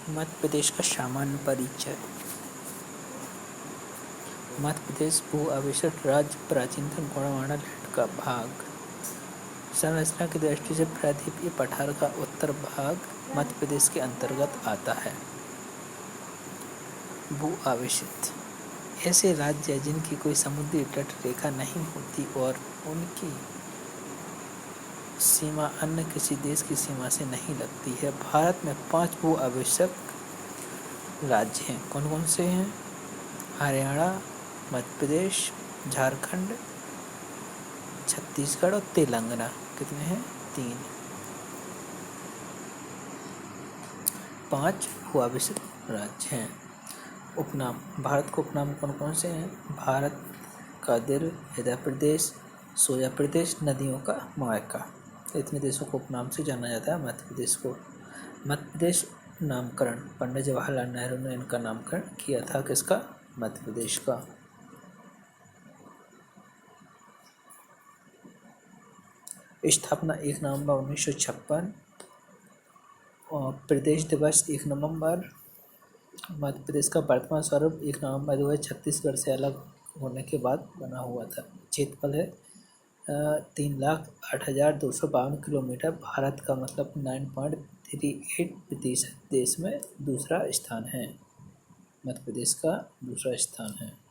मध्य प्रदेश का सामान्य परिचय। मध्य प्रदेश भू आविष्ट राज्य, प्राचीनतम गोंडवाना लैंड का भाग। संरचना की दृष्टि से प्रायद्वीपीय पठार का उत्तर भाग मध्य प्रदेश के अंतर्गत आता है। भू आविष्ट ऐसे राज्य हैं जिनकी कोई समुद्री तट रेखा नहीं होती और उनकी सीमा अन्य किसी देश की सीमा से नहीं लगती है। भारत में 5 भू आविष्ट राज्य हैं। कौन कौन से हैं? हरियाणा, मध्य प्रदेश, झारखंड, छत्तीसगढ़ और तेलंगाना। कितने हैं? 3। 5 भू आविष्ट राज्य हैं। उपनाम भारत के उपनाम कौन कौन से हैं? भारत का दिल, हृदय प्रदेश, सोया प्रदेश, नदियों का मायका। इतने देशों को उपनाम से जाना जाता है मध्य प्रदेश को। मध्य प्रदेश नामकरण पंडित जवाहरलाल नेहरू ने इनका नामकरण किया था। किसका? मध्य प्रदेश का। स्थापना 1 नवंबर 1956 और प्रदेश दिवस 1 नवंबर। मध्य प्रदेश का वर्तमान स्वरूप 1 नवंबर 2000 छत्तीसगढ़ से अलग होने के बाद बना हुआ था। क्षेत्रफल है 3,08,252 किलोमीटर। भारत का मतलब 9.38% देश में दूसरा स्थान है। मध्य प्रदेश का दूसरा स्थान है।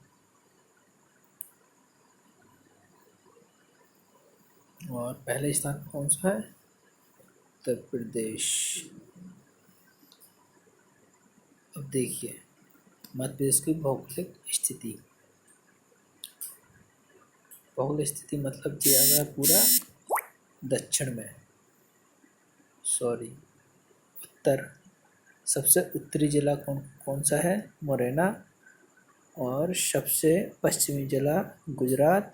और पहले स्थान कौन सा है? उत्तर प्रदेश। अब देखिए मध्य प्रदेश की भौगोलिक स्थिति। भौगोलिक स्थिति मतलब कि अगर पूरा दक्षिण में उत्तर सबसे उत्तरी जिला कौन सा है? मुरैना। और सबसे पश्चिमी जिला गुजरात।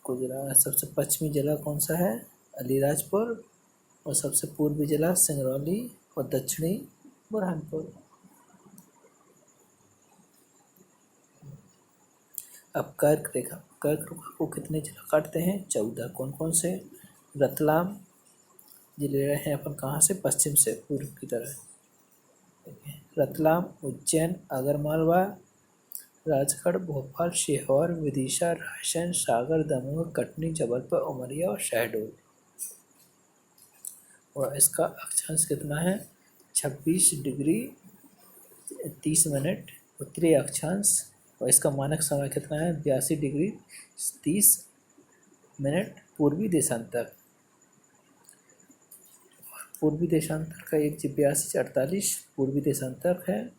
सबसे पश्चिमी जिला कौन सा है? अलीराजपुर। और सबसे पूर्वी जिला सिंगरौली और दक्षिणी बुरहानपुर। अब कर्क रेखा को कितने जिला काटते हैं? 14। कौन कौन से? रतलाम जिले रहे हैं अपन कहाँ से? पश्चिम से पूर्व की तरह। रतलाम, उज्जैन, आगरमालवा, राजगढ़, भोपाल, सीहोर, विदिशा, रायसेन, सागर, दमोह, कटनी, जबलपुर, उमरिया और शहडोल। और इसका अक्षांश कितना है? 26 डिग्री 30 मिनट उत्तरी अक्षांश। और इसका मानक समय कितना है? 82 डिग्री 30 मिनट पूर्वी देशांतर। पूर्वी देशांतर का 182/48 पूर्वी देशांतर है।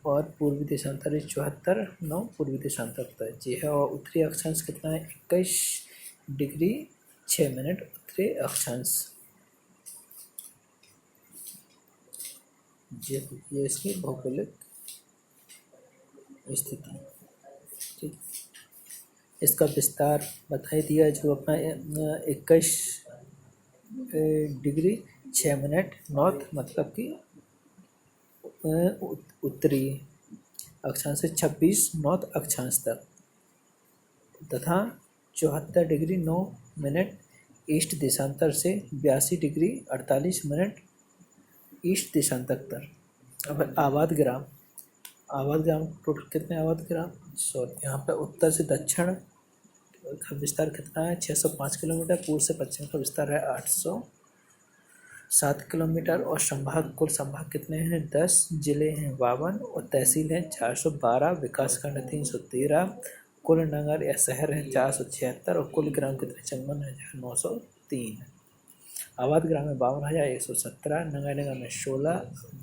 और पूर्वी देशांतर 74/9 पूर्वी देशांतर होता है जी है। और उत्तरी अक्षांश कितना है? 21 डिग्री 6 मिनट उत्तरी अक्षांश। ये इसकी भौगोलिक स्थिति। ठीक, इसका विस्तार बताई दिया जो अपना 21 डिग्री 6 मिनट नॉर्थ मतलब कि उत्तरी अक्षांश से 26 नॉर्थ अक्षांश तक तथा 74 डिग्री 9 मिनट ईस्ट देशांतर से 82 डिग्री 48 मिनट ईस्ट देशांतर तक। अब आबाद ग्राम टोटल कितने आबाद ग्राम? यहाँ पे उत्तर से दक्षिण का विस्तार कितना है? 605 किलोमीटर। पूर्व से पश्चिम का विस्तार है 807 किलोमीटर। और कुल संभाग कितने हैं? 10 जिले हैं 52 और तहसील हैं 412। विकासखंड 313। कुल नगर या शहर है 476 और कुल ग्राम कितने? 54,903। आबाद ग्राम में 52,117। नगर निगम में 16।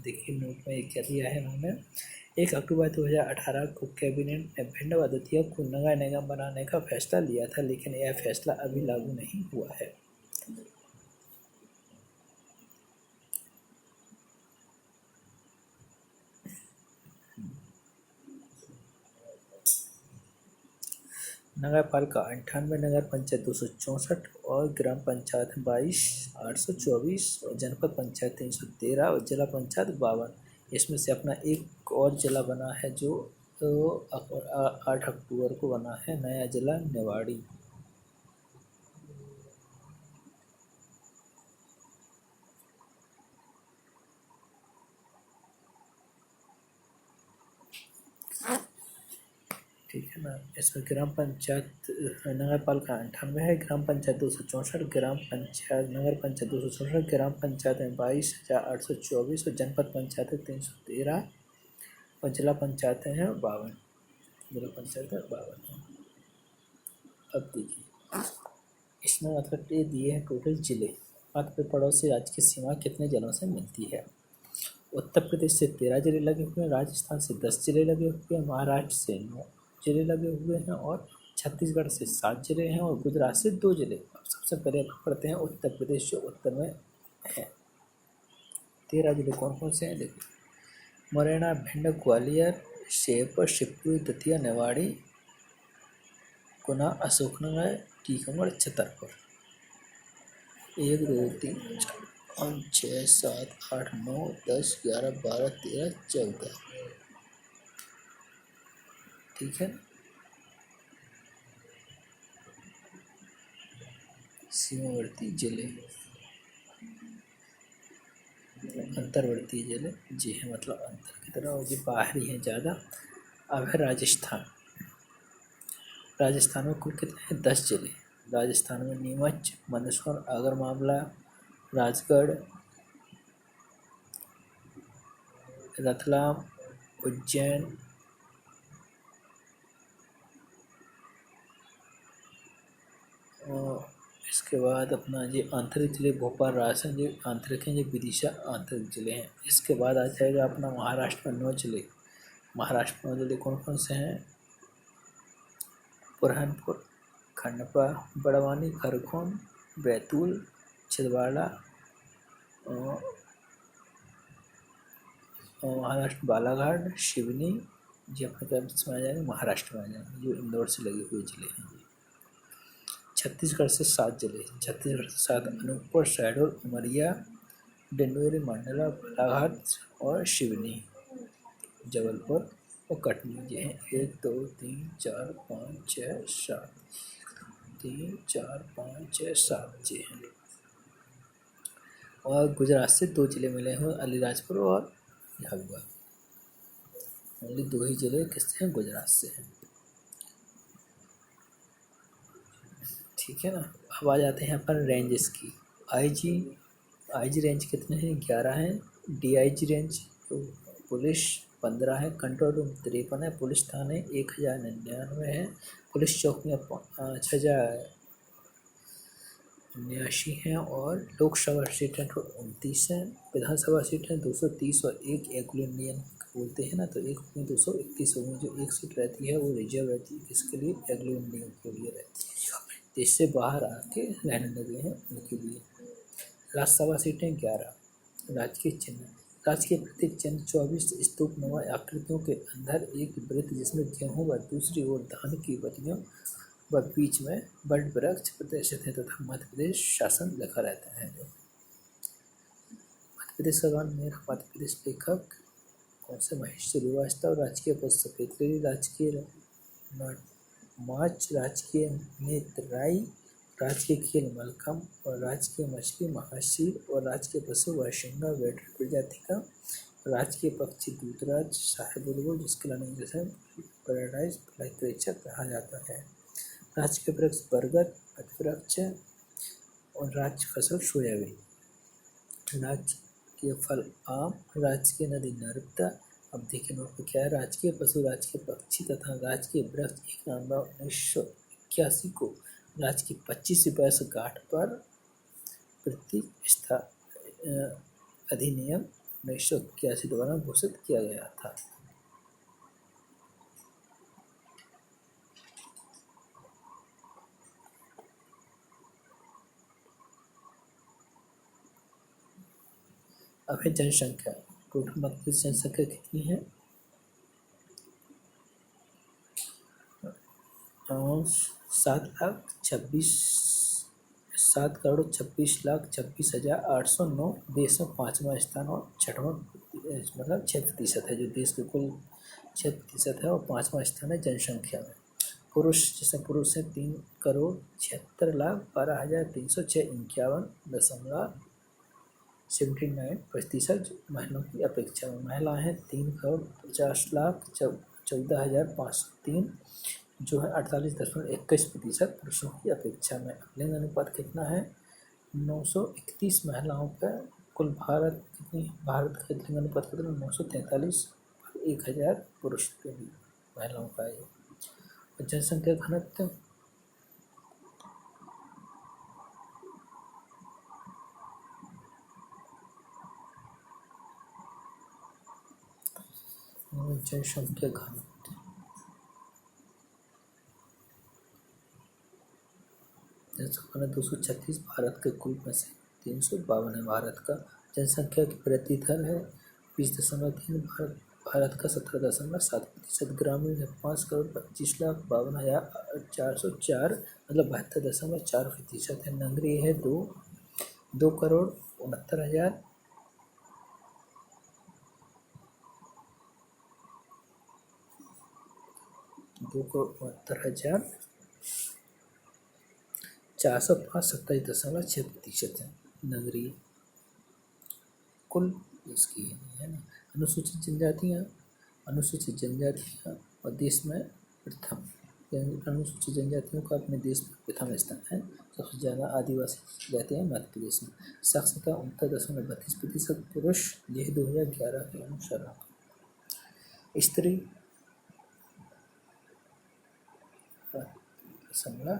देखिए नोट में क्या दिया है उन्होंने। 1 अक्टूबर 2018 को कैबिनेट ने भिंड व दतिया को नगर निगम बनाने का फैसला लिया था, लेकिन यह फैसला अभी लागू नहीं हुआ है। नगर पालिका 98, नगर पंचायत 264 और ग्राम पंचायत 22,824 और जनपद पंचायत 313 और जिला पंचायत 52। इसमें से अपना एक और जिला बना है जो 8 अक्टूबर को बना है, नया जिला निवाड़ी। ठीक है ना। इसमें ग्राम पंचायत नगर पालिका 98 है, ग्राम पंचायत 264, ग्राम पंचायत नगर पंचायत 264, ग्राम पंचायत में 22,824 और जनपद पंचायत 313 और जिला पंचायतें हैं 52। जिला पंचायत 52 है। अब देखिए इसमें मतलब ये दिए हैं टोटल जिले। मात्र पड़ोसी राज्य की सीमा कितने जिलों से मिलती है। उत्तर प्रदेश से 13 जिले लगे हुए हैं, राजस्थान से 10 जिले लगे हुए हैं, महाराष्ट्र से 9 जिले लगे हुए हैं और छत्तीसगढ़ से 7 जिले हैं और गुजरात से 2 जिले। अब सबसे पहले पढ़ते हैं उत्तर प्रदेश जो उत्तर में है। 13 जिले कौन कौन से हैं देखिए, मुरैना, भिंड, ग्वालियर, श्योपुर, शिवपुरी, दतिया, निवाड़ी, गुना, अशोकनगर, टीकमगढ़, छतरपुर। 1 2 3 4 5 6 7 8 9 10 11 12 13 14। ठीक है। सीमावर्ती जिले, अंतर्वर्ती जिले जी है, मतलब अंतर की तरह और ये बाहरी है ज़्यादा। अब है राजस्थान। राजस्थान में कुल कितने हैं 10 जिले। राजस्थान में नीमच, मंदसौर, आगरमालवा, राजगढ़, रतलाम, उज्जैन, और इसके बाद अपना ये आंतरिक जिले भोपाल, राजस्थान ये आंतरिक हैं, ये विदिशा आंतरिक जिले हैं। इसके बाद आ जाएगा अपना महाराष्ट्र में 9 जिले। महाराष्ट्र में 9 जिले कौन कौन से हैं, बुरहानपुर, खंडवा, बड़वानी, खरगोन, बैतूल, छिंदवाड़ा, महाराष्ट्र बालाघाट, शिवनी, ये अपने में आ जाएंगे, महाराष्ट्र में आ जाएंगे, जो इंदौर से लगे हुए जिले हैं। छत्तीसगढ़ से 7 जिले, छत्तीसगढ़ से 7 अनूपपुर, शहडोल, उमरिया, डिंडोरी, मंडला, बालाघाट और शिवनी, जबलपुर और कटनी। ये हैं 1 2 3 4 5 6 7, 3 4 5 6 7 जी हैं। और गुजरात से 2 जिले मिले हैं, अलीराजपुर और झाबुआ। ओनली 2 ही जिले किससे हैं, गुजरात से हैं। ठीक है ना। अब आ जाते हैं अपन रेंजेस की। आईजी रेंज कितने हैं, 11 हैं। डीआईजी रेंज पुलिस 15 है, कंट्रोल रूम 53 है, पुलिस थाने 1099 है, पुलिस चौकियाँ 5089 हैं और लोकसभा सीटें 29 हैं, विधानसभा सीटें 230 और एक एग्लो इंडियन बोलते हैं ना, तो एक में 231 होगी। जो एक सीट रहती है वो रिजर्व रहती है, किसके लिए, एग्लो इंडियन के लिए रहती है, जिससे बाहर आके रहने लगे हैं उनके लिए। राज्यसभा सीटें 11। राजकीय चिन्ह, राजकीय प्रतीक चिन्ह 24 स्तूपनुमा आकृतियों के अंदर एक वृत्त जिसमें गेहूं व दूसरी ओर धान की बतियों व बीच में बट वृक्ष प्रदर्शित है तथा मध्य प्रदेश शासन लिखा रहता है। मध्य प्रदेश का गान मेरा मध्य प्रदेश लेखक कौन से, महेश श्रीवास्तव। राजकीय पशु सफेद केली, राजकीय माछ, राजकीय नेत्राई, राजकीय खेल मलखम और राजकीय मछली महाशीर और राजकीय पशु वाशिंगा वेटर प्रजाति का। राजकीय पक्षी दूतराज, शाही बुलबुल जिसके लाने जैसे पैराडाइज फ्लाईकैचर कहा जाता है। राजकीय वृक्ष बरगद, वृक्ष और राज्य फसल सोयाबीन। राजकीय फल आम, राजकीय नदी नर्मदा। अब देखिए नोट पर क्या है, राजकीय पशु, राजकीय पक्षी तथा राजकीय वृक्ष 1 नवंबर 1981 को राज्य की 25वीं वर्षगांठ पर प्रतिष्ठा अधिनियम 1981 द्वारा घोषित किया गया था। अब है जनसंख्या। टोटल मध्य प्रदेश जनसंख्या कितनी है, 7,26,26,26,809। देश में 5वां स्थान और 6वां मतलब 6% है, जो देश के कुल 6% है और 5वां स्थान है जनसंख्या में। पुरुष जैसे पुरुष है 3,76,12,306 51.79%। महिलाओं की अपेक्षा में महिला है 3,50,54,000 14,503 जो है 48.21% पुरुषों की अपेक्षा में। लिंग अनुपात कितना है? 931 महिलाओं पर कुल भारत का लिंग अनुपात कितना? 943 1000 पुरुष पे भी महिलाओं का है। जनसंख्या घनत्व जनसंख्या घनत्व जनसंख्या 236 भारत के कुल में से 352 है। भारत का जनसंख्या की वृद्धि दर है 20.3। भारत का 17.7%। ग्रामीण है 5,25,52,404 मतलब 72.4% है। नगरीय है 2,69,000 2,69,405 27.6% है नगरीय कुल इसकी है ना। अनुसूचित जनजातियाँ और देश में प्रथम। अनुसूचित जनजातियों का अपने देश में प्रथम स्थान है। सबसे ज़्यादा आदिवासी रहते हैं मध्य प्रदेश में। साक्षरता 69.32% पुरुष, यह 2011 के अनुसार। स्त्री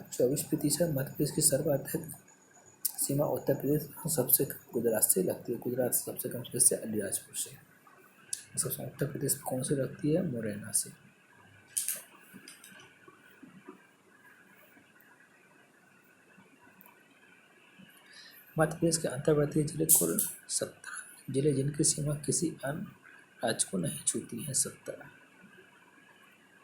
24%। मध्य प्रदेश की सर्वाधिक सीमा उत्तर प्रदेश सबसे गुजरात से लगती है। गुजरात से सबसे कम से अलीराजपुर से। सबसे उत्तर प्रदेश कौन से लगती है? मुरैना से। मध्य प्रदेश के अंतर्वर्तीय जिले कुल 17 जिले जिनकी सीमा किसी अन्य राज्य को नहीं छूती है। 17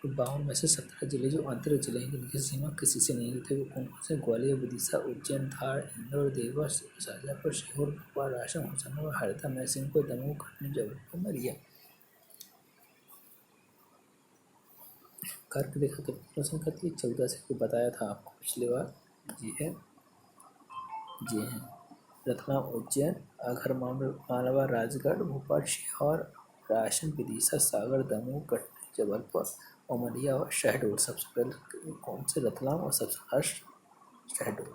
52 में से 17 जिले जो अंतर जिले हैं जिनकी सीमा किसी से नहीं होती। वो कौन कौन से? ग्वालियर, विदिशा, उज्जैन, धार, इंदौर, देवास, शाजापुर, सीहोर, भोपाल, रायसेन, होशंगाबाद, हरदा, नरसिंहपुर, दमोह, कटनी, जबलपुर, मरिया। कर्क रेखा कितनी रोशन करती है? 14 से बताया था आपको पिछली बार। जी है रतलाम, उज्जैन, आगर, मालवा, राजगढ़, भोपाल, सीहोर, रायसेन, विदिशा, सागर, दमोह, कटनी, जबलपुर, उमरिया और शहडोल। सबसे पहले कौन से? रतलाम और सबसे लास्ट शहडोल।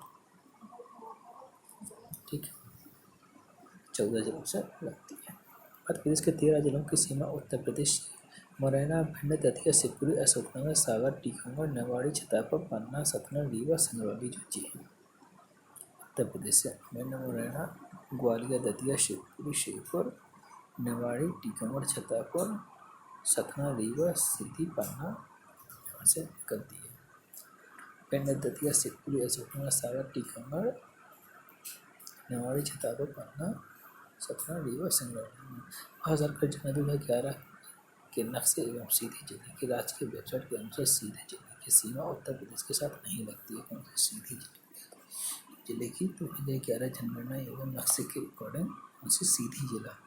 ठीक है, 14 जिलों से लगती है। मध्य प्रदेश के 13 जिलों की सीमा उत्तर प्रदेश से मुरैना, भिंड, दतिया, शिवपुरी, अशोकनगर, सागर, टीकमगढ़, निवाड़ी, छतरपुर, पन्ना, सतना, रीवा, सिंगरौली जो जी है उत्तर प्रदेश से। मुरैना, ग्वालियर, दतिया, शिवपुरी, श्योपुर, निवाड़ी, टीकमगढ़, छतरपुर, सतना, रीवा, सीधी, पन्ना यहाँ से निकलती है। भिंड, दतिया, शिवपुरी, अशोकनगर, सागर, टीकमगढ़, निवाड़ी, छतरपुर, पन्ना, सतना, रीवा, सिंगरौली। भारत सरकार जन 2011 के नक्शे एवं सीधे जिले की राज्य के वेबसाइट के अनुसार सीधे जिले की सीमा उत्तर प्रदेश के साथ नहीं लगती है। कौन सी? सीधे जिले की 2011 जनगणना एवं नक्शे के अकॉर्डिंग उनसे सीधी जिला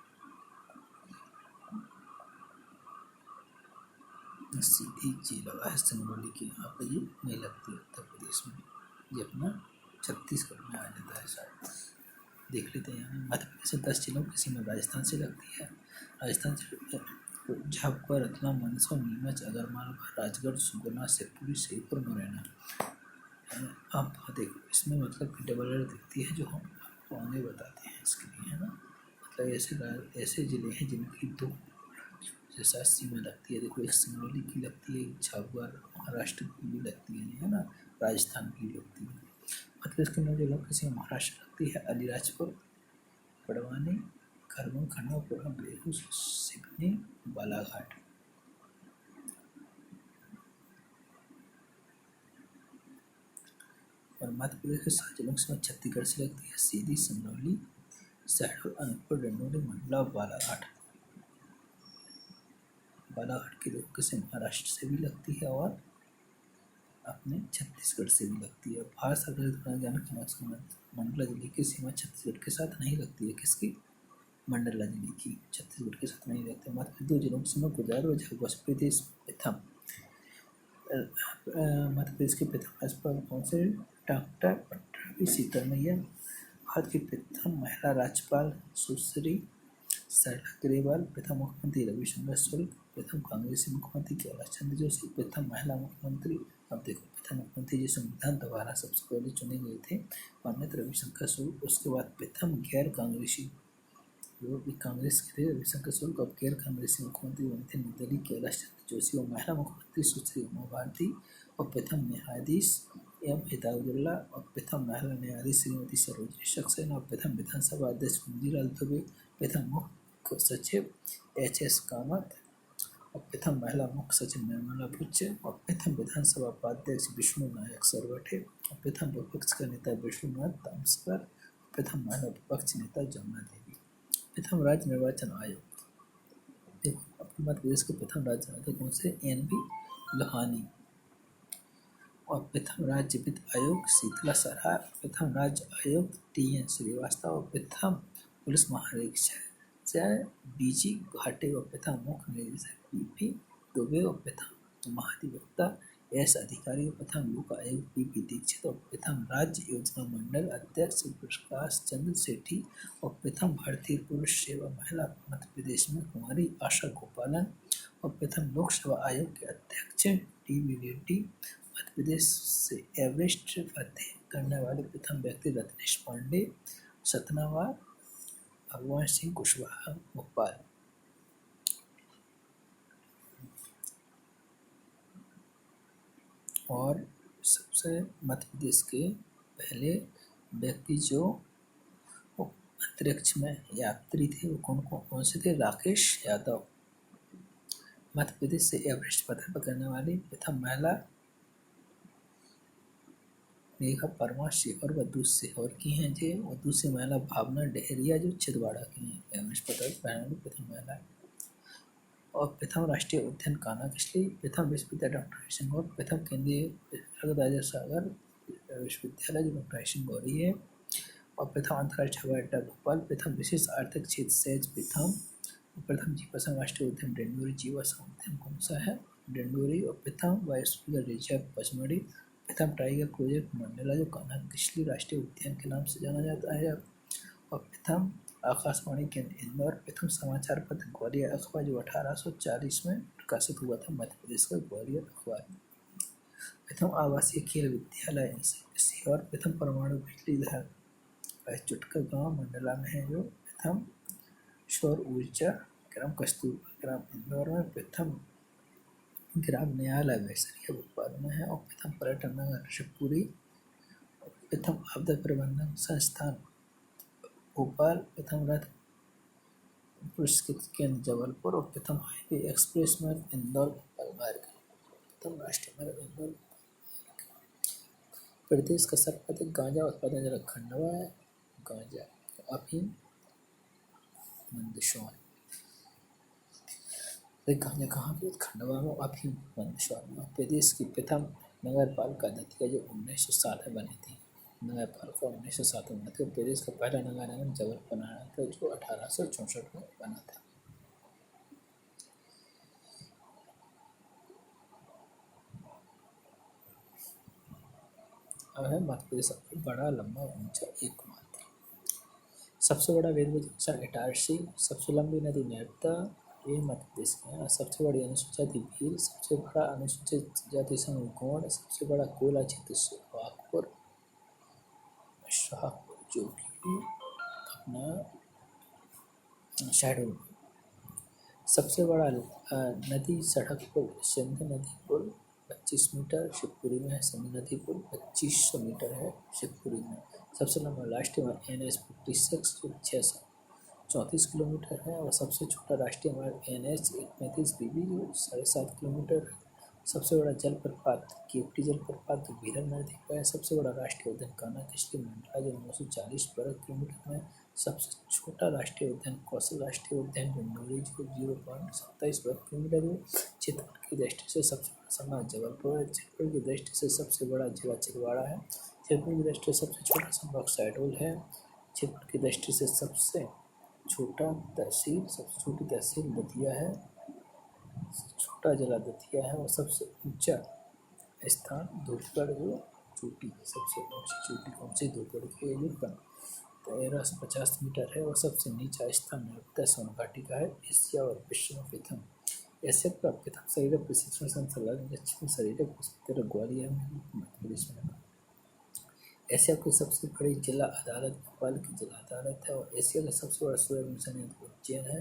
है सिंगरौली की। यहाँ पर ये नहीं लगती है उत्तर प्रदेश में, ये अपना छत्तीसगढ़ में आ जाता है शायद। देख लेते हैं। मध्य प्रदेश से 10 जिलों की सीमा राजस्थान से लगती है। राजस्थान से झाबुआ, रतलाम, मंदसौर, नीमच, आगरमालवा, राजगढ़, सुगना, शिवपुरी, श्योपुर, मुरैना। अब देखो इसमें मतलब डबल एड दिखती है जो हम आपको आगे बताते हैं इसके लिए, है ना। मतलब ऐसे जिले हैं जिनकी 2 जैसा सीमा लगती है। देखो एक सिंगरौली की लगती है, एक झाबुआ महाराष्ट्र की भी लगती है ना, राजस्थान की लगती है। मध्य प्रदेश के 9 जिलों की सीमा महाराष्ट्र लगती है। अलीराजपुर, बड़वानी, खरगोन, खंडवा, कोटा, बेगू, सिवनी, बालाघाट। और मध्य प्रदेश के 7 जिलों की सीमा छत्तीसगढ़ से लगती है। सीधी, सिंगरौली, शहडोल, अनूपपुर, डिंडोरी, मंडला, बालाघाट। बालाघाट की लोगों की सीमा महाराष्ट्र से भी लगती है और अपने छत्तीसगढ़ से भी लगती है। भारत सरकार द्वारा मंडला जिले की सीमा छत्तीसगढ़ के साथ नहीं लगती है। किसकी? मंडला जिले की छत्तीसगढ़ के साथ नहीं लगती। मात्र 2 जिलों की सीमा गुजरात और झाबुआ से। प्रदेश प्रथम मध्य प्रदेश के प्रथम राज्यपाल कौन से? डॉक्टर पट्टाभी सीतारमैया। भारत की प्रथम महिला राज्यपाल सुश्री सरला ग्रेवाल। प्रथम मुख्यमंत्री रविशंकर शुक्ल। प्रथम कांग्रेसी मुख्यमंत्री कैलाश चंद्र जोशी, प्रथम महिला मुख्यमंत्री। अब देखो प्रथम मुख्यमंत्री जी संविधान द्वारा सबसे पहले चुने गए थे पंडित रविशंकर शुक्ल। उसके बाद प्रथम गैर कांग्रेसी, जो भी कांग्रेस के थे रविशंकर शुक्ल, अब गैर कांग्रेसी मुख्यमंत्री बने थे निर्दलीय कैलाश चंद्र जोशी। और महिला मुख्यमंत्री सुश्री उमा भारती, और प्रथम न्यायाधीश एम हिदायतुल्लाह, और प्रथम महिला न्यायाधीश श्रीमती सरोजिनी सक्सेना, और प्रथम विधानसभा अध्यक्ष कुंजीलाल दुबे, प्रथम मुख्य सचिव एच.एस. कामत, और प्रथम महिला मुख्य सचिव निर्मला बुच्च, और प्रथम विधानसभा उपाध्यक्ष विष्णु नायक सरवटे, और प्रथम विपक्ष का नेता विष्णुनाथ ताम्सकर, प्रथम महिला विपक्ष नेता जमुना देवी। प्रथम राज्य निर्वाचन आयोग, देखो अपने मध्य प्रदेश के प्रथम राज्य आयोग कौन से, एन.बी. लोहानी। और प्रथम राज्य वित्त आयोग शीतला सरहार, प्रथम राज्य आयोग टी.एन. श्रीवास्तव, और प्रथम पुलिस महानिरीक्षक बी.जी. घाटे, और प्रथम मुख्य निदेशक पी.पी. दुबे, और प्रथम महाधिवक्ता एस. अधिकारी, और प्रथम लोक आयुक्त पी.पी. दीक्षित, और प्रथम राज्य योजना मंडल अध्यक्ष प्रकाश चंद्र सेठी, और प्रथम भारतीय पुरुष सेवा महिला मध्य प्रदेश में कुमारी आशा गोपालन, और प्रथम लोकसेवा आयोग के अध्यक्ष टी.बी. रेड्डी। मध्य प्रदेश से एवरेस्ट फतेह करने वाले प्रथम व्यक्ति रत्नेश पांडे। सतनावा भगवान सिंह कुशवाहा भोपाल। और सबसे मध्य प्रदेश के पहले व्यक्ति जो अंतरिक्ष में यात्री थे वो कौन से थे, राकेश यादव। मध्य प्रदेश से एवरेस्ट फतह करने वाली प्रथम महिला मेघा परमार सीहोर व दूसरी की हैं जी, और दूसरी महिला भावना डेहरिया जो छिंदवाड़ा की हैं। एवरेस्ट फतह करने वाली प्रथम महिला। और प्रथम राष्ट्रीय उद्यान कान्हा-किसली, प्रथम विश्वविद्यालय डॉक्टर हरिशंकर, प्रथम केंद्रीय राजा सागर विश्वविद्यालय जो डॉक्टर हरिशंकर है, और प्रथम अंतर्राष्ट्रीय हवाई अड्डा भोपाल, प्रथम विशेष आर्थिक क्षेत्र सहज प्रथम जीवाश्म राष्ट्रीय उद्यान डेंडोरी जीवाश्म उद्यान कौन सा है, डेंडोरी, और प्रथम बायोस्फीयर रिजर्व पचमढ़ी, प्रथम टाइगर प्रोजेक्ट मंडला जो कान्हा-किसली राष्ट्रीय उद्यान के नाम से जाना जाता है, और प्रथम आकाशवाणी केंद्र इंदौर, प्रथम समाचार पत्र ग्वालियर अखबार जो 1840 में प्रकाशित हुआ था, मध्य प्रदेश का ग्वालियर अखबार। प्रथम आवासीय खेल विद्यालय सीहोर, प्रथम परमाणु बिजली घर चुटका गांव मंडला में है जो, प्रथम सौर ऊर्जा ग्राम कस्तूरबा ग्राम इंदौर में, प्रथम ग्राम न्यायालय वैसरिया भोपाल में है, और प्रथम पर्यटन नगर शिवपुरी, प्रथम आपदा प्रबंधन संस्थान भोपाल, प्रथम रथ पुरस्कृत केंद्र जबलपुर, और प्रथम हाईवे एक्सप्रेस मार्ग इंदौर भोपाल मार्ग, प्रथम राष्ट्रीय मार्ग इंदौर। प्रदेश का सर्वाधिक गांजा उत्पादन जिला खंडवा है, गांजा अफीम मंदसौर। गांजा कहाँ पे, खंडवा में, अफीम मंदसौर में। प्रदेश की प्रथम नगर पालिका दतिया जो 1907 में बनी थी, नगर पालिका 1907 में बना था। प्रदेश का पहला नगर निगम जबलपुर बना था जो 1864 में बना था। अब है मध्य प्रदेश सबसे बड़ा लंबा ऊंचा एकमात्र। सबसे बड़ा रेलवे जंक्शन इटारसी, सबसे लंबी नदी नर्मदा, ये मध्य प्रदेश के हैं। सबसे बड़ी अनुसूचित जाति भील, सबसे बड़ा अनुसूचित जाति समूह गौड़, सबसे बड़ा कोयला क्षेत्र शाहपुर जो कि अपना शेड्यूल। सबसे बड़ा नदी सड़क पुल सिंध नदी पुल 25 मीटर शिवपुरी में है। सिंध नदी पुल 2500 मीटर है शिवपुरी में। सबसे लंबा राष्ट्रीय मार्ग NH 56 जो 634 किलोमीटर है, और सबसे छोटा राष्ट्रीय मार्ग NH 135 BB जो 7.5 किलोमीटर है। सबसे बड़ा जलप्रपात केवटी जलप्रपात जो भीरम नदी का है। सबसे बड़ा राष्ट्रीय उद्यान कान्हा-किसली मंडला जो 940 वर्ग किलोमीटर में। सबसे छोटा राष्ट्रीय उद्यान कौशल राष्ट्रीय उद्यान डिंडोरी जो 0.27 वर्ग किलोमीटर है। क्षेत्रफल की दृष्टि से सबसे बड़ा संभाग जबलपुर है। क्षेत्रफल की दृष्टि से सबसे बड़ा जिला छिंदवाड़ा है। क्षेत्रफल की दृष्टि से सबसे छोटा संभाग शहडोल है। क्षेत्रफल की दृष्टि से सबसे छोटा तहसील सबसे छोटी तहसील दतिया है। छोटा जिला दतिया है, और सबसे ऊंचा स्थान धूपगढ़ जो चोटी सबसे ऊंची चोटी कौन सी धूपगढ़ की है जो 1350 मीटर है, और सबसे नीचा स्थान नर्मदा सोन घाटी का है। एशिया और विश्व में प्रथम एशिया का प्रथम शरीर प्रशिक्षण संचालन दक्षिण शरीर पुस्तक ग्वालियर में मध्य प्रदेश में। एशिया की सबसे बड़ी जिला अदालत भोपाल की जिला अदालत है और एशिया का सबसे बड़ा सूर्य मिशन उज्जैन है।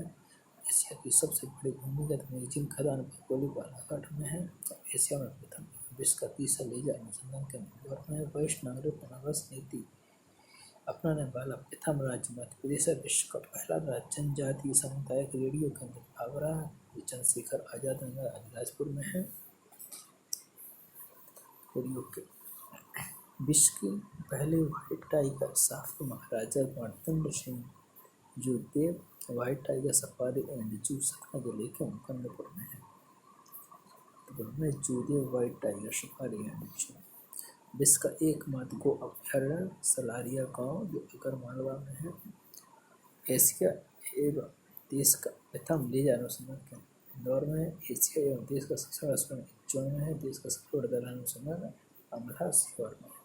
एशिया की सबसे बड़ी भूमिगत मैगजीन खदान भौगोलिक बालाघाट में है। एशिया में प्रथम विश्व का तीसरा लेजर अनुसंधान केंद्र इंदौर में है। वरिष्ठ नागरिक पुनर्वास नीति अपनाने वाला प्रथम राज्य मध्य प्रदेश है। विश्व का पहला जनजातीय सामुदायिक रेडियो केंद्र भावरा चंद्रशेखर आजाद नगर अलीराजपुर में है। रेडियो के विश्व के पहले व्हाइट टाइगर साफ महाराजा गणतंत्र Singh Judev white tiger safari and जू सतना जिले के मुकंदपुर में है। तो Judev white tiger safari and जू। विश्व का एकमात्र गो अभयारण्य सलारिया गांव जो आगरमालवा में है। एशिया एवं देश का प्रथम लेजर अनुसंधान केंद्र इंदौर में है। एशिया एवं देश का सबसे बड़ा अस्पताल उज्जैन में है। देश का सबसे बड़ा दलहन अनुसंधान अमला सीहोर में है।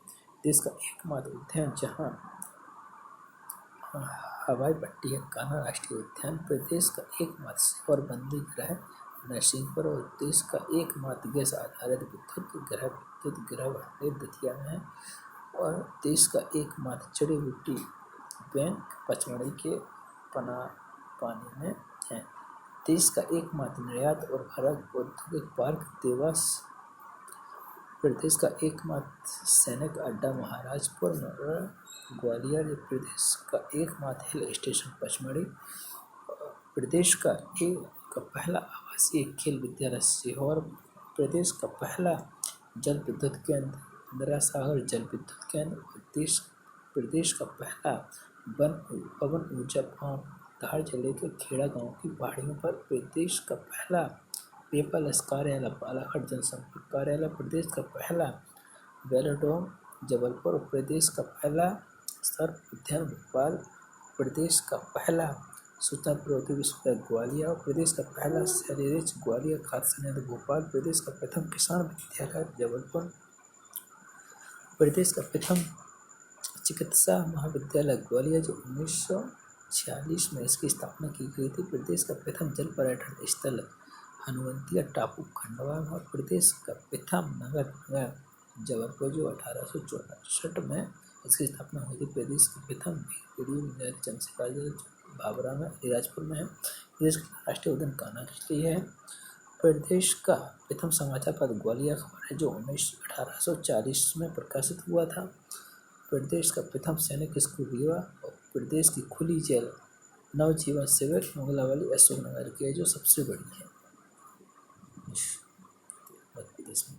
देश का एकमात्र उद्यान जहां हवाई पट्टी है कान्हा राष्ट्रीय उद्यान। प्रदेश का एकमात्र सीहोर बंदी ग्रह नरसिंहपुर और देश का एकमात्र गैस आधारित विद्युत ग्रह दतिया में है। और देश का एकमात्र जड़ी बूटी बैंक पचमढ़ी के पानी में है। देश का एकमात्र निर्यात और भारत औद्योगिक पार्क देवास। प्रदेश का एकमात्र सैनिक अड्डा महाराजपुर में ग्वालियर। प्रदेश का एकमात्र हिल स्टेशन पचमढ़ी। प्रदेश का पहला आवासीय खेल विद्यालय सीहोर। प्रदेश का पहला जल विद्युत केंद्र इंदिरा सागर जल विद्युत केंद्र। प्रदेश का पहला पवन ऊर्जा फार्म धार जिले के खेड़ा गांव की पहाड़ियों पर। प्रदेश का पहला पेपरलेस कार्यालय बालाघाट जनसंपर्क कार्यालय। प्रदेश का पहला वेलोड्रोम जबलपुर। प्रदेश का पहला सर्प उद्यान भोपाल। प्रदेश का पहला सूचना प्रौद्योगिकी विश्वविद्यालय ग्वालियर। प्रदेश का पहला सेरेरिच ग्वालियर खाद्य संयंत्र भोपाल। प्रदेश का प्रथम किसान विद्यालय जबलपुर। प्रदेश का प्रथम चिकित्सा महाविद्यालय ग्वालियर जो 1946 में इसकी स्थापना की गई थी। प्रदेश का प्रथम जल पर्यटन स्थल हनुवंतिया टापू खंडवा में। प्रदेश का प्रथम नगर जबलपुर जो 1864 में इसकी स्थापना हुई थी। प्रदेश की प्रथम रेडियो चंद्रशेखर भावरा में अलीराजपुर में है। प्रदेश का राष्ट्रीय उद्यान कान्हा राष्ट्रीय है। प्रदेश का प्रथम समाचार पत्र ग्वालियर खबर है जो 1840 में प्रकाशित हुआ था। प्रदेश का प्रथम सैनिक स्कूल रीवा और प्रदेश की खुली जेल नवजीवन शिविर मंगलावाली अशोकनगर की है जो सबसे बड़ी है मध्य प्रदेश में।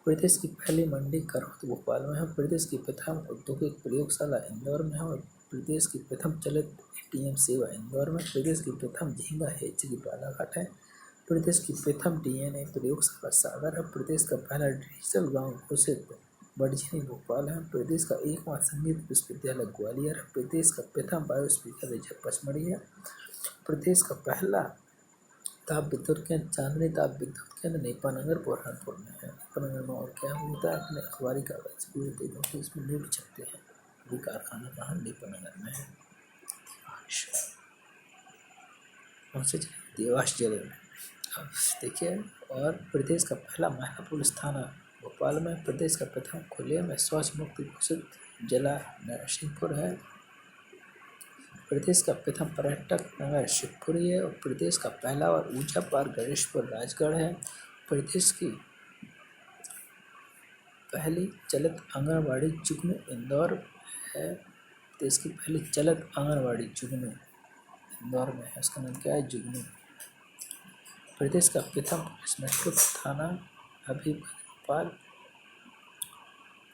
प्रदेश की पहली मंडी करौत भोपाल में है। प्रदेश की प्रथम औद्योगिक प्रयोगशाला इंदौर में है और प्रदेश की प्रथम चलित एटीएम सेवा इंदौर में। प्रदेश की प्रथम झींगा हेचरी बालाघाट है। प्रदेश की प्रथम डीएनए प्रयोगशाला सागर है। प्रदेश का पहला डिजिटल गांव घोषित बड़झिनी भोपाल है। प्रदेश का एकमात्र संगीत विश्वविद्यालय ग्वालियर है। प्रदेश का प्रथम बायोस्फीयर रिजर्व पचमढ़ी है। प्रदेश का पहला ताप विद्युत केंद्र चांदनी ताप विद्युत केंद्र नेपानगर बुरहानपुर में है। नेपानगर में और क्या होता है अपने अखबारी कागज पूरे देखो तो इसमें न्यूज छपते हैं। ये कारखाना कहाँ नेपानगर में है देवास जिले में। अब देखिए और प्रदेश का पहला महिला पुलिस थाना भोपाल में। प्रदेश का प्रथम खुले में शौच मुक्त घोषित जिला नरसिंहपुर है। प्रदेश का प्रथम पर्यटक नगर शिवपुरी है और प्रदेश का पहला और ऊंचा पार्क गणेशपुर राजगढ़ है। प्रदेश की पहली चलित आंगनबाड़ी जुगनू इंदौर है। देश की पहली चलित आंगनबाड़ी जुगनू इंदौर में है। उसका नाम क्या है जुगनू। प्रदेश का प्रथम पुलिस मेट्रो थाना हबीबगंज भोपाल।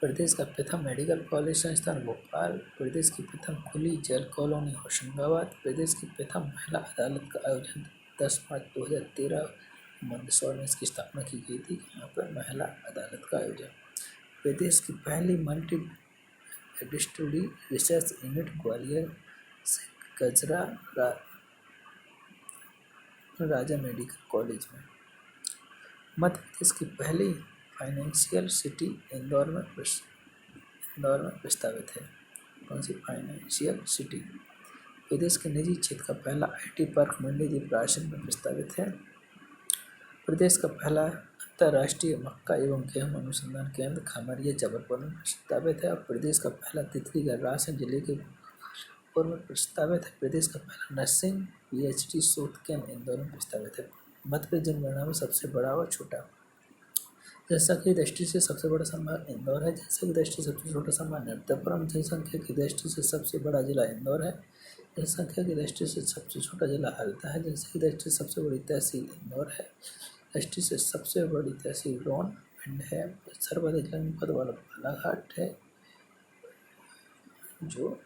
प्रदेश का प्रथम मेडिकल कॉलेज संस्थान भोपाल। प्रदेश की प्रथम खुली जेल कॉलोनी होशंगाबाद। प्रदेश की प्रथम महिला अदालत का आयोजन 10 मार्च 2013 मंदसौर में इसकी स्थापना की गई थी। यहाँ पर महिला अदालत का आयोजन। प्रदेश की पहली multi district research unit Gwalior से गजरा राजा मेडिकल कॉलेज में। मध्य प्रदेश की पहली फाइनेंशियल सिटी इंदौर में प्रस्तावित है। कौन सी फाइनेंशियल सिटी। प्रदेश के निजी क्षेत्र का पहला आईटी पार्क मंडी द्वीप रायसेन में प्रस्तावित है। प्रदेश का पहला अंतर्राष्ट्रीय मक्का एवं गेहूं अनुसंधान केंद्र खमरिया जबलपुर में प्रस्तावित है। और प्रदेश का पहला तितली का रासन जिले के जबलपुर में प्रस्तावित है। प्रदेश का पहला नर्सिंग PhD शोध केंद्र इंदौर में प्रस्तावित है। मध्य प्रदेश जनगणना में सबसे बड़ा और छोटा। जनसंख्या की दृष्टि से सबसे बड़ा संभाग इंदौर है। जनसंख्या की दृष्टि से सबसे छोटा संभाग नर्मदापुरम। जनसंख्या की दृष्टि से सबसे बड़ा जिला इंदौर है। जनसंख्या की दृष्टि से सबसे छोटा जिला हरदा है। जनसंख्या की दृष्टि से सबसे बड़ी तहसील इंदौर है। दृष्टि से सबसे बड़ी तहसील रोन भिंड है। सर्वाधिक जनपद वाला बालाघाट है जो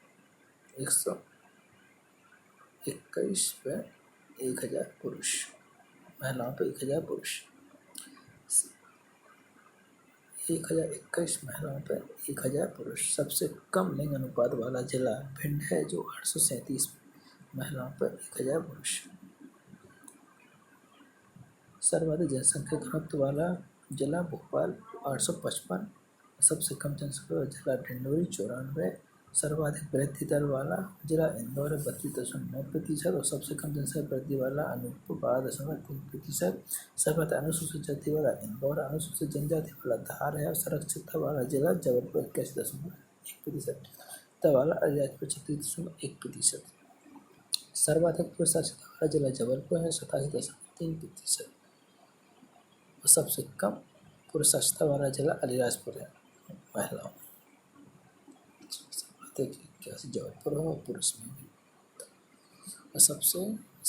121 व 1000 पुरुष, महिलाओं पर 1000 पुरुष, 1021 महिलाओं पर 1000 पुरुष। सबसे कम लिंग अनुपात वाला जिला भिंड है जो 837 महिलाओं पर 1000 पुरुष। सर्वाधिक जनसंख्या घनत्व वाला जिला भोपाल 855। सबसे कम जनसंख्या वाला जिला डिंडोरी 94। सर्वाधिक वृद्धि दर वाला जिला इंदौर 32.9% और सबसे कम जनसंख्या वृद्धि वाला अनूपपुर 12.3%। सर्वाधिक अनुसूचित जाति वाला इंदौर, अनुसूचित जनजाति वाला धार है और संरक्षित वाला जिला जबलपुर 81.1% वाला अलियाजपुर 36.1%। सर्वाधिक पुरुषाशित वाला जिला जबलपुर है 87.3% और सबसे कम पुरुषाशित वाला जिला अलीराजपुर है महिलाओं। जबलपुर है और पुरुष में भी। और सबसे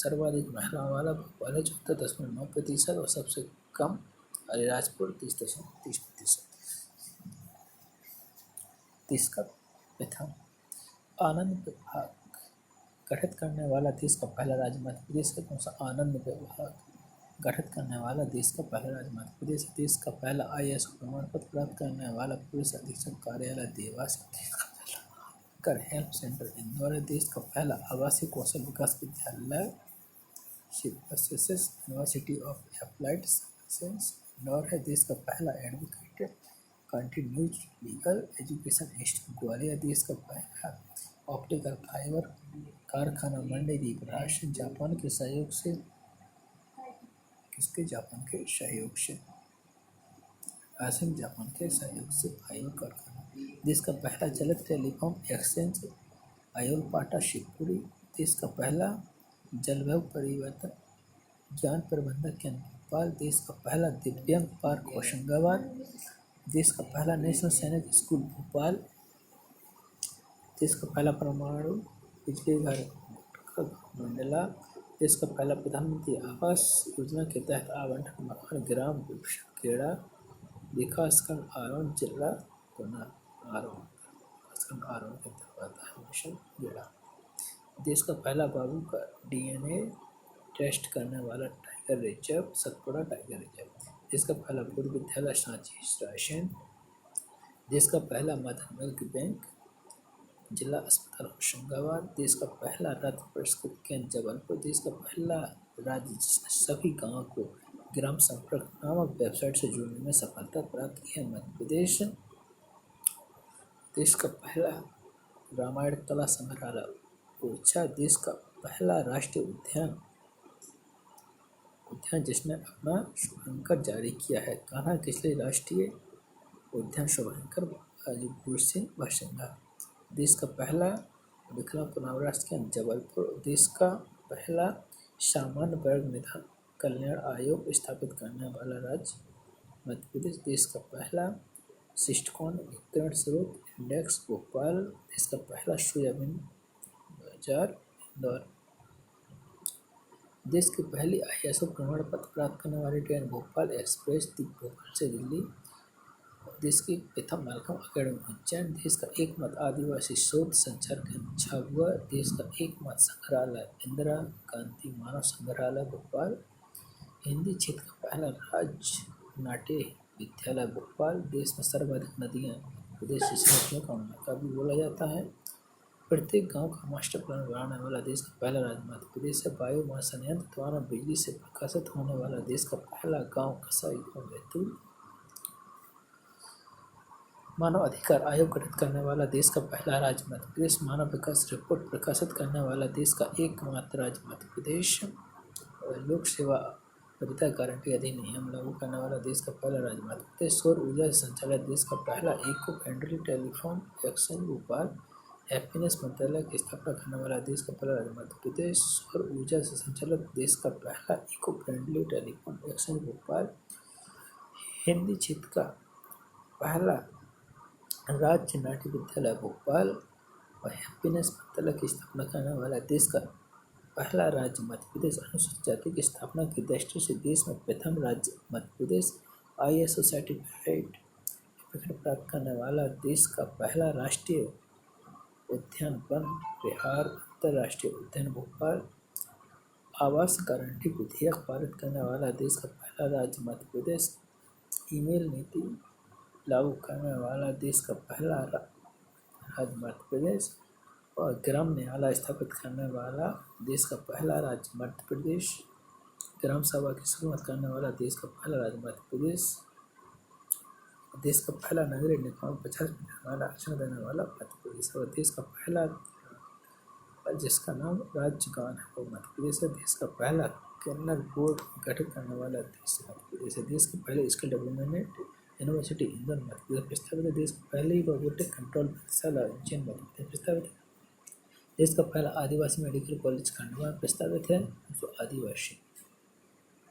सर्वाधिक महिलाओं वाला भोपाल है 74.9% और सबसे कम अलीराजपुर 30.30%। 30 का प्रथम आनंद विभाग गठित करने वाला देश का पहला राज्य मध्य प्रदेश है। कौन सा? आनंद विभाग गठित करने वाला देश का पहला राज्य मध्य प्रदेश है। देश का पहला IAS प्रमाण पत्र प्राप्त करने वाला पुलिस अधीक्षक कार्यालय देवास है। देश का पहला कर हेल्प सेंटर इंदौर है। देश का पहला आवासीय कौशल विकास विद्यालय university of applied sciences Indore है। देश का पहला advocate continues legal education institute Gwalior. देश का पहला ऑप्टिकल फाइबर कारखाना मंडीदीप राष्ट्र जापान के सहयोग से फाइबर कारखाना। देश का पहला जलद टेलीकॉम एक्सचेंज अयोलपाटा शिवपुरी। देश का पहला जलवायु परिवर्तन ज्ञान प्रबंधक केंद्र भोपाल। देश का पहला दिव्यांग पार्क होशंगाबाद। देश का पहला नेशनल सैनिक स्कूल भोपाल। देश का पहला परमाणु बिजली घर मंडला। देश का पहला प्रधानमंत्री आवास योजना के तहत आवंटन मकान ग्राम खेड़ा विकासखंड आरोन जिला गुना आरोन के अंतर्गत मिशन खेड़ा। देश का पहला बाबू का DNA टेस्ट करने वाला tiger reserve Satpura tiger reserve. देश का पहला बुद्ध विद्यालय सांची रायसेन। देश का पहला मदर मिल्क बैंक जिला अस्पताल होशंगाबाद। देश का पहला रथ पुरस्कृत केंद्र जबलपुर। देश का पहला राज्य जिसने सभी गांवों को ग्राम संपर्क नामक वेबसाइट से जोड़ने में सफलता प्राप्त की है मध्य प्रदेश। देश का पहला रामायण कला संग्रहालय ओरछा। देश का पहला राष्ट्रीय उद्यान जिसने अपना शुभांकर जारी किया है कान्हा किसली राष्ट्रीय उद्यान शुभांकर गाजीपुर से बाशिंदा। देश का पहला विकलांग पुनर्वास केंद्र जबलपुर। देश का पहला सामान्य वर्ग निदान कल्याण आयोग स्थापित करने वाला राज्य मध्य प्रदेश। देश का पहला सिस्टकॉन वितरण स्रोत इंडेक्स भोपाल। देश का पहला सोयाबीन बाजार इंदौर। देश की पहली ISO प्रमाण पत्र प्राप्त करने वाली ट्रेन भोपाल एक्सप्रेस भोपाल से दिल्ली। देश की प्रथम मालकम अकेडमी उज्जैन। देश का एकमात्र आदिवासी शोध संचार केंद्र झाबुआ। देश का एकमात्र संग्रहालय इंदिरा गांधी मानव संग्रहालय भोपाल। हिंदी क्षेत्र का पहला राज्य नाट्य विद्यालय भोपाल। देश में सर्वाधिक नदियाँ प्रदेश की नदियों का उल्लेख भी बोला जाता है। प्रत्येक गांव का मास्टर प्लान बनाने वाला देश का पहला राज्य मध्य प्रदेश है। बायोमास संयंत्र द्वारा बिजली से प्रकाशित होने वाला देश का पहला गांव कसाई गांव बैतूल। मानव अधिकार आयोग गठित करने वाला देश का पहला राज्य मध्य प्रदेश। मानव विकास रिपोर्ट प्रकाशित करने वाला देश का एकमात्र राज्य मध्य प्रदेश। लोक सेवा वरीयता गारंटी अधिनियम लागू करने वाला देश का पहला राज्य मध्य प्रदेश। सौर ऊर्जा से संचालित देश का पहला eco friendly telephone exchange Bhopal. Happiness मंत्रालय की स्थापना करने वाला देश का पहला राज्य मध्य प्रदेश। सौर ऊर्जा से संचालित देश का पहला eco friendly telephone exchange Bhopal. Hindi क्षेत्र का पहला राज्य नाट्य विद्यालय भोपाल। और हैप्पीनेस मंत्रालय की स्थापना करने वाला देश का पहला राज्य मध्य प्रदेश। अनुसूचित जाति की स्थापना की दृष्टि से देश में प्रथम राज्य मध्य प्रदेश। ISO सर्टिफाइड प्राप्त करने वाला देश का पहला राष्ट्रीय उद्यान वन विहार अंतर्राष्ट्रीय उद्यान भोपाल। आवास गारंटी विधेयक पारित करने वाला देश का पहला राज्य मध्य प्रदेश। ईमेल नीति लागू करने वाला देश का पहला राज्य मध्य प्रदेश। और ग्राम न्यायालय स्थापित करने वाला देश का पहला राज्य मध्य प्रदेश। ग्राम सभा की शुरुआत करने वाला देश का पहला राज्य मध्य प्रदेश। देश का पहला नगरीय निकाय 50% वाला आरक्षण देने वाला मध्य प्रदेश। और देश का पहला जिसका नाम राज्यगान है वो मध्य प्रदेश है। देश का पहला कर्नल बोर्ड गठित करने वाला देश मध्य प्रदेश है। देश के पहले skill development university Indore Madhya Pradesh प्रस्तावित है। देश का पहले ही रोबोटिक कंट्रोल प्रयोगशाला उज्जैन मध्य प्रदेश प्रस्तावित है। देश का पहला आदिवासी मेडिकल कॉलेज खंडवा प्रस्तावित है। जो आदिवासी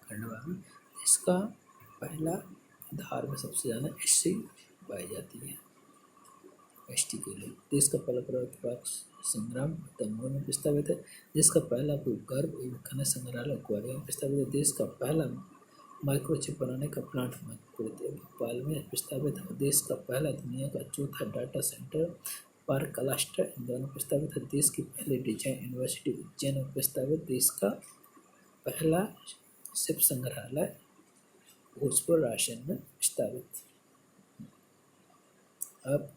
खंडवा में देश का पहला धार में सबसे ज़्यादा SC पाई जाती है ST के लिए। देश का पहला प्रवर्तक संग्राम दमोह में प्रस्तावित है। देश का पहला भूगर्भ एवं खनिज संग्रहालय ग्वालियर में प्रस्तावित है। देश का पहला माइक्रोचिप बनाने का प्लांट मध्य प्रदेश भोपाल में प्रस्तावित है। देश का पहला दुनिया का चौथा data centre park cluster Indore में प्रस्तावित है। देश की पहली डिजाइन यूनिवर्सिटी उज्जैन में प्रस्तावित। देश का पहला शिप संग्रहालय भोजपुर राजस्थान में प्रस्तावित। अब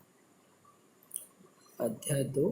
अध्याय 2